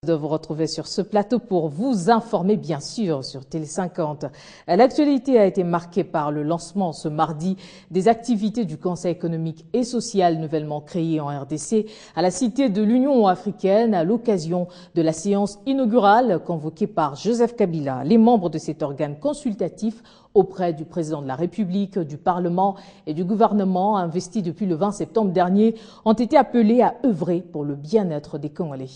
De vous retrouver sur ce plateau pour vous informer bien sûr sur Télé 50. L'actualité a été marquée par le lancement ce mardi des activités du Conseil économique et social nouvellement créé en RDC à la Cité de l'Union africaine à l'occasion de la séance inaugurale convoquée par Joseph Kabila. Les membres de cet organe consultatif auprès du président de la République, du Parlement et du gouvernement investis depuis le 20 septembre dernier ont été appelés à œuvrer pour le bien-être des Congolais.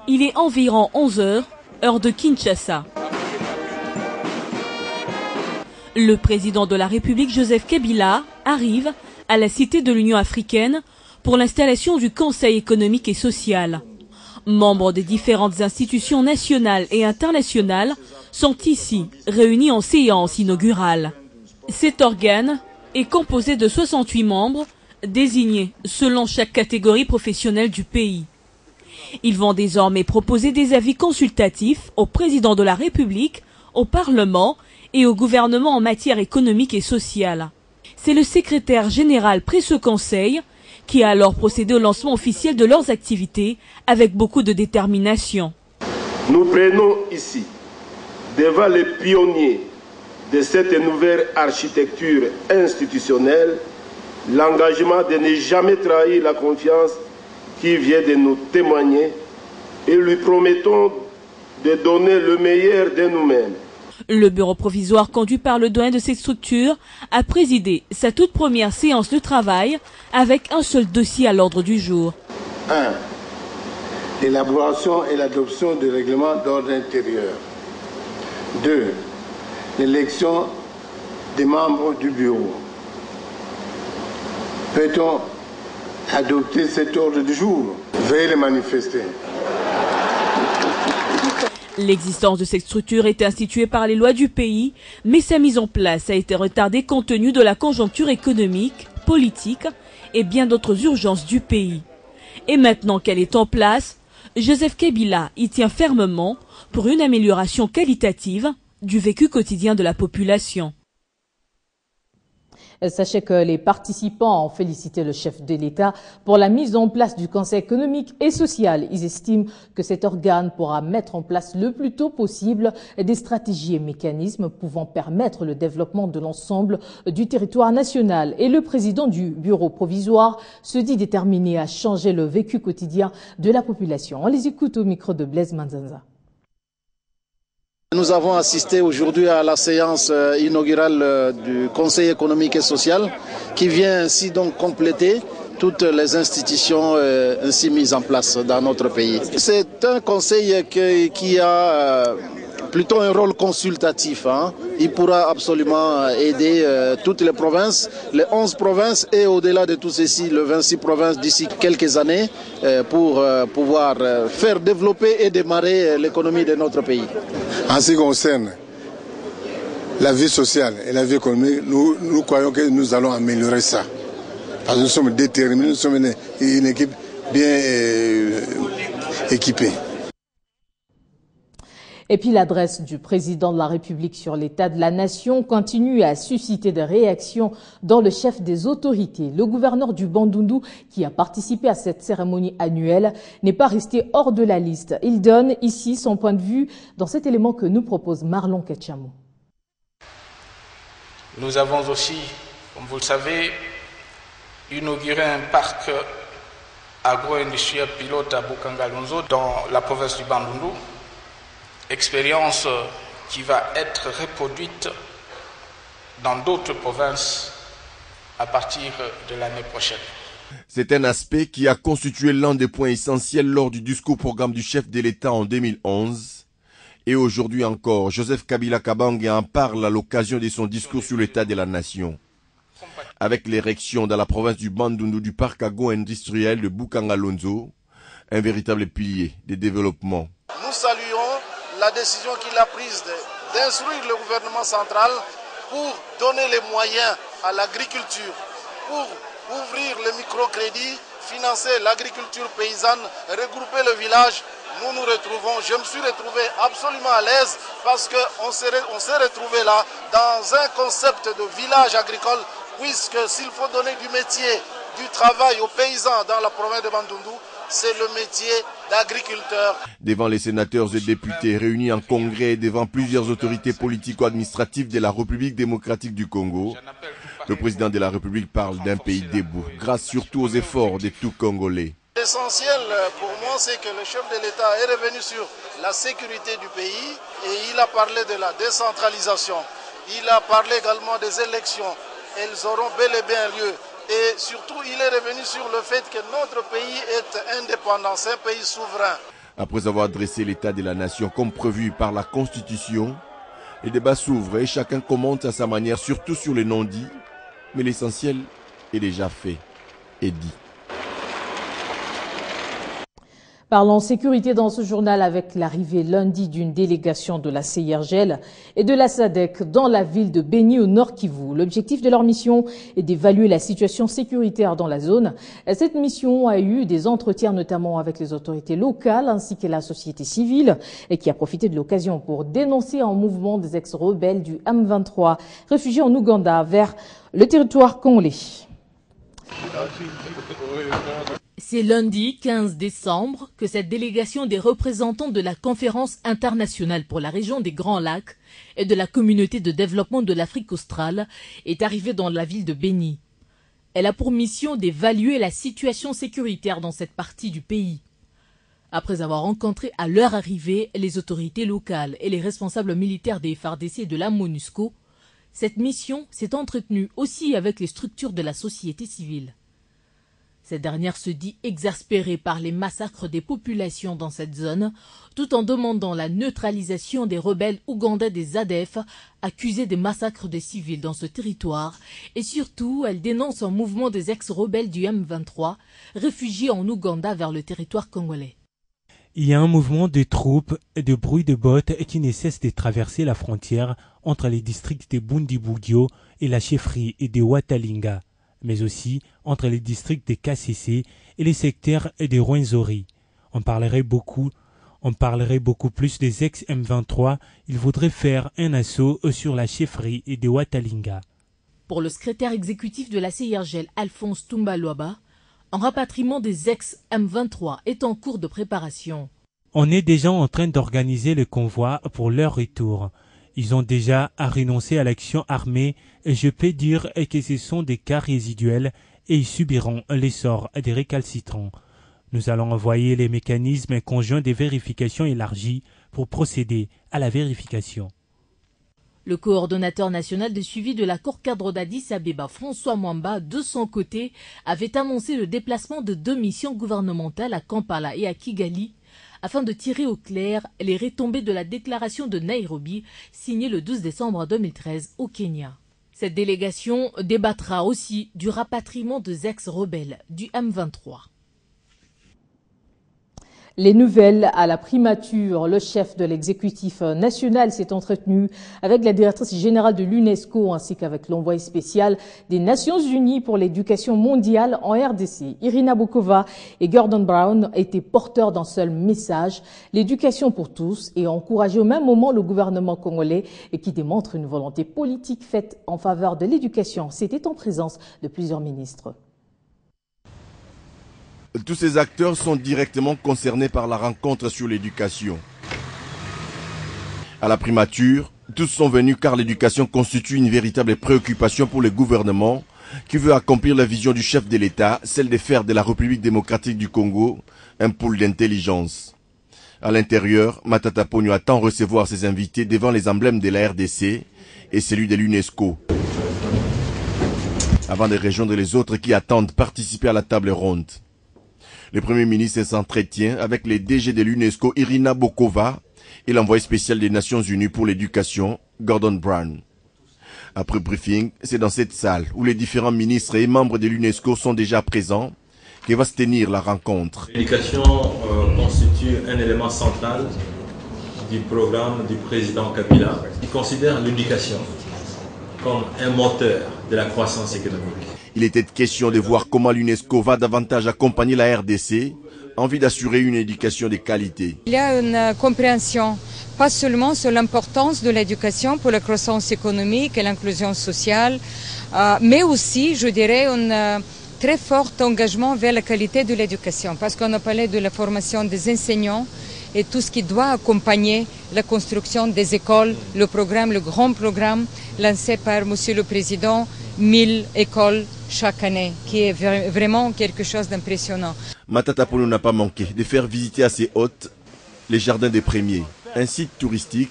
Il est environ 11 h, heure de Kinshasa. Le président de la République, Joseph Kabila, arrive à la Cité de l'Union africaine pour l'installation du Conseil économique et social. Membres des différentes institutions nationales et internationales sont ici réunis en séance inaugurale. Cet organe est composé de 68 membres désignés selon chaque catégorie professionnelle du pays. Ils vont désormais proposer des avis consultatifs au président de la République, au Parlement et au gouvernement en matière économique et sociale. C'est le secrétaire général pris ce conseil qui a alors procédé au lancement officiel de leurs activités avec beaucoup de détermination. Nous prenons ici, devant les pionniers de cette nouvelle architecture institutionnelle, l'engagement de ne jamais trahir la confiance qui vient de nous témoigner et lui promettons de donner le meilleur de nous-mêmes. Le bureau provisoire conduit par le doyen de cette structure a présidé sa toute première séance de travail avec un seul dossier à l'ordre du jour. 1. L'élaboration et l'adoption du règlement d'ordre intérieur. 2. L'élection des membres du bureau. Peut-on adopter cet ordre du jour? Veuillez le manifester. L'existence de cette structure est instituée par les lois du pays, mais sa mise en place a été retardée compte tenu de la conjoncture économique, politique et bien d'autres urgences du pays. Et maintenant qu'elle est en place, Joseph Kabila y tient fermement pour une amélioration qualitative du vécu quotidien de la population. Sachez que les participants ont félicité le chef de l'État pour la mise en place du Conseil économique et social. Ils estiment que cet organe pourra mettre en place le plus tôt possible des stratégies et mécanismes pouvant permettre le développement de l'ensemble du territoire national. Et le président du bureau provisoire se dit déterminé à changer le vécu quotidien de la population. On les écoute au micro de Blaise Manzanza. Nous avons assisté aujourd'hui à la séance inaugurale du Conseil économique et social qui vient ainsi donc compléter toutes les institutions ainsi mises en place dans notre pays. C'est un conseil qui a plutôt un rôle consultatif. Il pourra absolument aider toutes les provinces, les 11 provinces et au-delà de tout ceci, les 26 provinces d'ici quelques années pour pouvoir faire développer et démarrer l'économie de notre pays. En ce qui concerne la vie sociale et la vie économique, nous croyons que nous allons améliorer ça. Parce que nous sommes déterminés, nous sommes une équipe bien équipée. Et puis l'adresse du président de la République sur l'état de la nation continue à susciter des réactions dans le chef des autorités. Le gouverneur du Bandundu, qui a participé à cette cérémonie annuelle, n'est pas resté hors de la liste. Il donne ici son point de vue dans cet élément que nous propose Marlon Ketchamou. Nous avons aussi, comme vous le savez, inauguré un parc agro-industriel pilote à Bukangalonzo dans la province du Bandundu. Expérience qui va être reproduite dans d'autres provinces à partir de l'année prochaine. C'est un aspect qui a constitué l'un des points essentiels lors du discours-programme du chef de l'État en 2011. Et aujourd'hui encore, Joseph Kabila Kabange en parle à l'occasion de son discours sur l'état de la nation. Avec l'érection dans la province du Bandundu du parc agro-industriel de Bukangalonzo, un véritable pilier de développement. Nous saluons la décision qu'il a prise d'instruire le gouvernement central pour donner les moyens à l'agriculture, pour ouvrir le microcrédit, financer l'agriculture paysanne, regrouper le village. Nous nous retrouvons, je me suis retrouvé absolument à l'aise parce qu'on s'est retrouvé là dans un concept de village agricole, puisque s'il faut donner du métier, du travail aux paysans dans la province de Bandundu, c'est le métier d'agriculteur. Devant les sénateurs et députés réunis en congrès et devant plusieurs autorités politico-administratives de la République démocratique du Congo, le président de la République parle d'un pays debout, grâce surtout aux efforts de tout Congolais. L'essentiel pour moi, c'est que le chef de l'État est revenu sur la sécurité du pays et il a parlé de la décentralisation. Il a parlé également des élections. Elles auront bel et bien lieu. Et surtout, il est revenu sur le fait que notre pays est indépendant, c'est un pays souverain. Après avoir dressé l'état de la nation comme prévu par la Constitution, les débats s'ouvrent et chacun commente à sa manière, surtout sur les non-dits. Mais l'essentiel est déjà fait et dit. Parlons sécurité dans ce journal avec l'arrivée lundi d'une délégation de la CIRGL et de la SADC dans la ville de Béni au Nord Kivu. L'objectif de leur mission est d'évaluer la situation sécuritaire dans la zone. Cette mission a eu des entretiens notamment avec les autorités locales ainsi que la société civile et qui a profité de l'occasion pour dénoncer un mouvement des ex-rebelles du M23 réfugiés en Ouganda vers le territoire congolais. C'est lundi 15 décembre que cette délégation des représentants de la Conférence internationale pour la région des Grands Lacs et de la Communauté de développement de l'Afrique australe est arrivée dans la ville de Béni. Elle a pour mission d'évaluer la situation sécuritaire dans cette partie du pays. Après avoir rencontré à leur arrivée les autorités locales et les responsables militaires des FARDC et de la MONUSCO, cette mission s'est entretenue aussi avec les structures de la société civile. Cette dernière se dit exaspérée par les massacres des populations dans cette zone, tout en demandant la neutralisation des rebelles ougandais des ADF accusés des massacres des civils dans ce territoire, et surtout elle dénonce un mouvement des ex-rebelles du M23 réfugiés en Ouganda vers le territoire congolais. Il y a un mouvement de troupes et de bruit de bottes qui ne cesse de traverser la frontière entre les districts de Bundibugyo et la chefferie de Watalinga, mais aussi entre les districts de KCC et les secteurs de Rwenzori. On parlerait beaucoup plus des ex-M23. Ils voudraient faire un assaut sur la chefferie de Watalinga. Pour le secrétaire exécutif de la CIRGL, Alphonse Toumba-Luaba, un rapatriement des ex-M23 est en cours de préparation. On est déjà en train d'organiser le convoi pour leur retour. Ils ont déjà à renoncer à l'action armée et je peux dire que ce sont des cas résiduels et ils subiront l'essor des récalcitrants. Nous allons envoyer les mécanismes conjoints de vérification élargis pour procéder à la vérification. Le coordonnateur national de suivi de l'accord cadre d'Addis Abeba, François Mwamba, de son côté, avait annoncé le déplacement de 2 missions gouvernementales à Kampala et à Kigali afin de tirer au clair les retombées de la déclaration de Nairobi signée le 12 décembre 2013 au Kenya. Cette délégation débattra aussi du rapatriement des ex-rebelles du M23. Les nouvelles à la primature, le chef de l'exécutif national s'est entretenu avec la directrice générale de l'UNESCO ainsi qu'avec l'envoyé spécial des Nations Unies pour l'éducation mondiale en RDC. Irina Bokova et Gordon Brown étaient porteurs d'un seul message, l'éducation pour tous, et encouragé au même moment le gouvernement congolais et qui démontre une volonté politique faite en faveur de l'éducation. C'était en présence de plusieurs ministres. Tous ces acteurs sont directement concernés par la rencontre sur l'éducation. À la primature, tous sont venus car l'éducation constitue une véritable préoccupation pour le gouvernement qui veut accomplir la vision du chef de l'État, celle de faire de la République démocratique du Congo un pôle d'intelligence. À l'intérieur, Matata Ponyo attend recevoir ses invités devant les emblèmes de la RDC et celui de l'UNESCO, avant de rejoindre les autres qui attendent participer à la table ronde. Le Premier ministre s'entretient avec les DG de l'UNESCO, Irina Bokova, et l'envoyé spécial des Nations Unies pour l'éducation, Gordon Brown. Après briefing, c'est dans cette salle où les différents ministres et membres de l'UNESCO sont déjà présents que va se tenir la rencontre. L'éducation constitue un élément central du programme du président Kabila. Il considère l'éducation comme un moteur de la croissance économique. Il était question de voir comment l'UNESCO va davantage accompagner la RDC en vue d'assurer une éducation de qualité. Il y a une compréhension, pas seulement sur l'importance de l'éducation pour la croissance économique et l'inclusion sociale, mais aussi, je dirais, une très fort engagement vers la qualité de l'éducation, parce qu'on a parlé de la formation des enseignants et tout ce qui doit accompagner la construction des écoles, le grand programme lancé par Monsieur le Président, 1000 écoles chaque année, qui est vraiment quelque chose d'impressionnant. Matata Polo n'a pas manqué de faire visiter à ses hôtes les jardins des Premiers, un site touristique,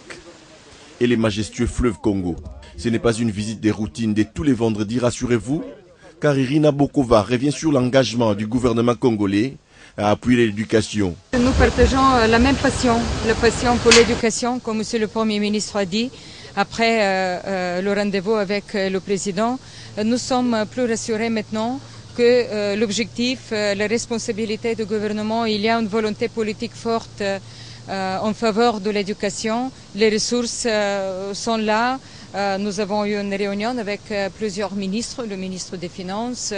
et les majestueux fleuves Congo. Ce n'est pas une visite des routines de tous les vendredis, rassurez-vous, car Irina Bokova revient sur l'engagement du gouvernement congolais à appuyer l'éducation. Nous partageons la même passion, la passion pour l'éducation, comme Monsieur le Premier ministre a dit, après le rendez-vous avec le Président. Nous sommes plus rassurés maintenant que l'objectif, la responsabilité du gouvernement, il y a une volonté politique forte en faveur de l'éducation. Les ressources sont là. Nous avons eu une réunion avec plusieurs ministres, le ministre des Finances,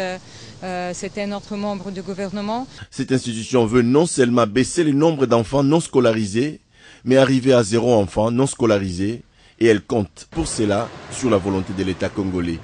c'était un autre membre du gouvernement. Cette institution veut non seulement baisser le nombre d'enfants non scolarisés, mais arriver à 0 enfant non scolarisés, et elle compte pour cela sur la volonté de l'État congolais.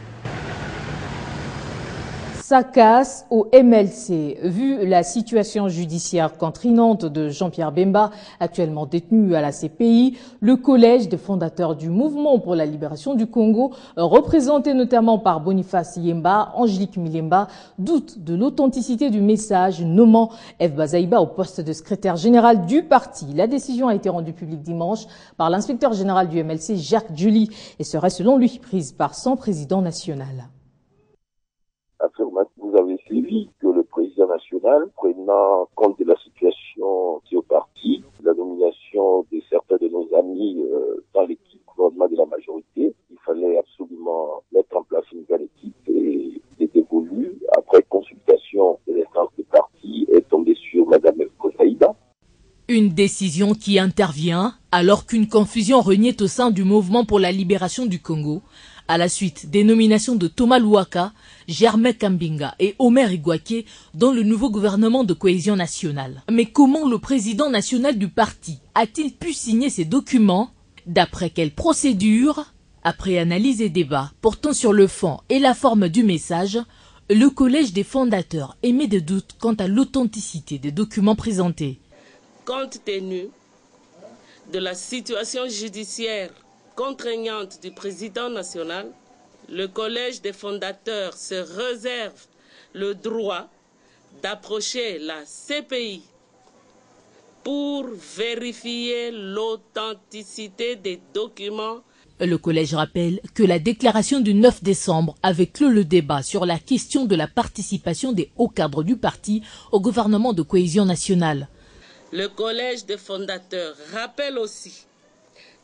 Ça casse au MLC. Vu la situation judiciaire contraignante de Jean-Pierre Bemba, actuellement détenu à la CPI, le collège des fondateurs du mouvement pour la libération du Congo, représenté notamment par Boniface Yemba, Angélique Milemba, doute de l'authenticité du message nommant F. Bazaïba au poste de secrétaire général du parti. La décision a été rendue publique dimanche par l'inspecteur général du MLC, Jacques Julie, et serait selon lui prise par son président national. Vous avez suivi que le président national, prenant compte de la situation qui est au parti, la nomination de certains de nos amis dans l'équipe gouvernement de la majorité, il fallait absolument mettre en place une nouvelle équipe et il est évolu, après consultation de l'instance du parti, est tombé sur Mme Kosaïda. Une décision qui intervient alors qu'une confusion régnait au sein du mouvement pour la libération du Congo, à la suite des nominations de Thomas Louaka, Germain Kambinga et Omer Igouaké dans le nouveau gouvernement de cohésion nationale. Mais comment le président national du parti a-t-il pu signer ces documents? D'après quelle procédure? Après analyse et débat portant sur le fond et la forme du message, le collège des fondateurs émet des doutes quant à l'authenticité des documents présentés. Compte tenu de la situation judiciaire contraignante du président national, le collège des fondateurs se réserve le droit d'approcher la CPI pour vérifier l'authenticité des documents. Le collège rappelle que la déclaration du 9 décembre avait clos le débat sur la question de la participation des hauts cadres du parti au gouvernement de cohésion nationale. Le collège des fondateurs rappelle aussi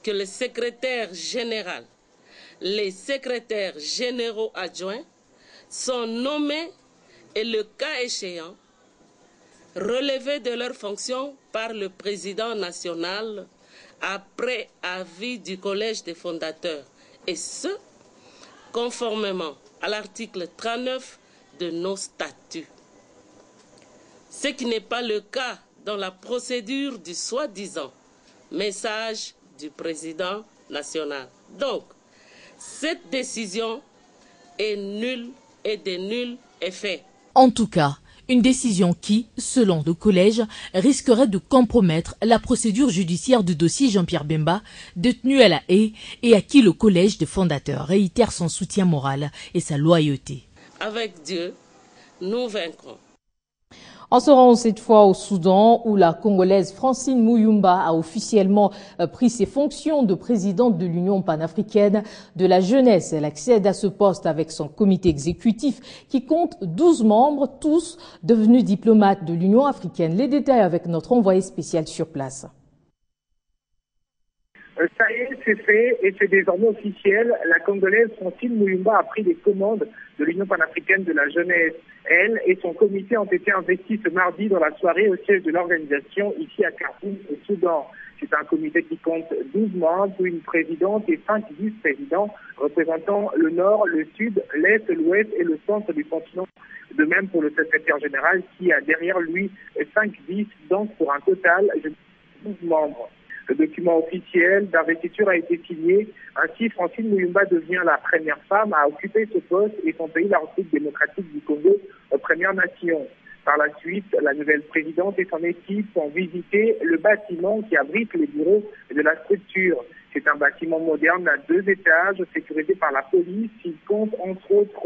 que le secrétaire général, les secrétaires généraux adjoints sont nommés et, le cas échéant, relevés de leurs fonctions par le président national après avis du collège des fondateurs, et ce, conformément à l'article 39 de nos statuts. Ce qui n'est pas le cas dans la procédure du soi-disant message du président national. Donc, cette décision est nulle et de nul effet. En tout cas, une décision qui, selon le collège, risquerait de compromettre la procédure judiciaire du dossier Jean-Pierre Bemba, détenu à La Haye et à qui le collège des fondateurs réitère son soutien moral et sa loyauté. Avec Dieu, nous vaincrons. En se rendant cette fois au Soudan, où la Congolaise Francine Muyumba a officiellement pris ses fonctions de présidente de l'Union panafricaine de la jeunesse. Elle accède à ce poste avec son comité exécutif qui compte 12 membres, tous devenus diplomates de l'Union africaine. Les détails avec notre envoyé spécial sur place. Ça y est, c'est fait et c'est désormais officiel. La Congolaise Francine Muyumba a pris les commandes de l'Union panafricaine de la jeunesse. Elle et son comité ont été investis ce mardi dans la soirée au siège de l'organisation ici à Khartoum, au Soudan. C'est un comité qui compte 12 membres, une présidente et 5 vice-présidents représentant le nord, le sud, l'est, l'ouest et le centre du continent. De même pour le secrétaire général qui a derrière lui 5 vice, donc pour un total de 12 membres. Le document officiel d'investiture a été signé. Ainsi, Francine Muyumba devient la première femme à occuper ce poste et son pays, la République démocratique du Congo, Première Nation. Par la suite, la nouvelle présidente et son équipe ont visité le bâtiment qui abrite les bureaux de la structure. C'est un bâtiment moderne à 2 étages, sécurisé par la police. Il compte entre autres